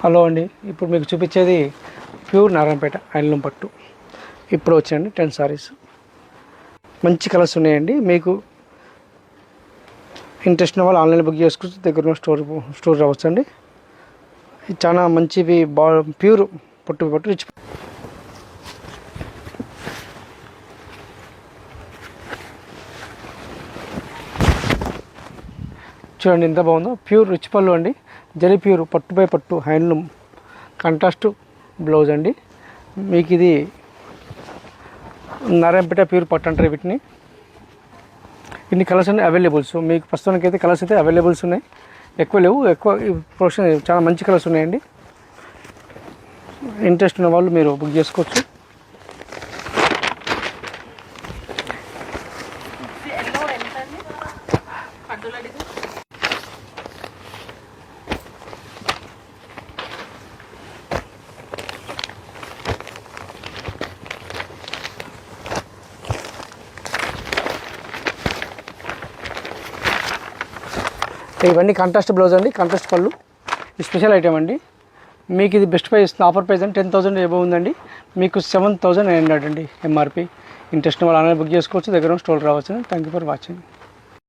Hello అండి, ఇప్పుడు మీకు చూపించేది ప్యూర్ నారాయణపేట హ్యాండ్లూమ్ పట్టు. ఇప్పుడు వచ్చాయండి 10 సారీస్. మంచి కలర్స్ ఉన్నాయండి. మీకు ఇంట్రెస్ట్ ఉన్న వాళ్ళు ఆన్లైన్ బుక్ చేసుకోవచ్చు, దగ్గర స్టోర్ రావచ్చు అండి. చాలా మంచివి, ప్యూర్ పట్టు రిచ్. చూడండి ఎంత బాగుందో, ప్యూర్ రిచ్ పళ్ళు అండి. జరీ ప్యూర్ పట్టు బై పట్టు హ్యాండ్లూమ్ కాంట్రాస్ట్ బ్లౌజ్ అండి. మీకు ఇది నారాయణపేట ప్యూర్ పట్టు అంటారు వీటిని. ఇన్ని కలర్స్ అన్నీ అవైలబుల్స్ మీకు ప్రస్తుతానికి అయితే కలర్స్ అయితే అవైలబుల్స్ ఉన్నాయి. ఎక్కువ లేవు, ఎక్కువ ప్రొడక్షన్ చాలా మంచి కలర్స్ ఉన్నాయండి. ఇంట్రెస్ట్ ఉన్న వాళ్ళు మీరు బుక్ చేసుకోవచ్చు. ఇవన్నీ కాంట్రాస్ట్ బ్లౌజ్ అండి, కాంట్రాస్ట్ పళ్ళు. ఇది స్పెషల్ ఐటమ్ అండి. మీకు ఇది బెస్ట్ ప్రైస్ ఆఫర్ ప్రైస్ అండి 10,000 ఎబో ఉందండి. మీకు 7,900 అండి ఎంఆర్పి. ఇంట్రెస్ట్ వాళ్ళు ఆన్లైన్ బుక్ చేసుకోవచ్చు, దగ్గర స్టోర్ రావచ్చు. Thank you for watching.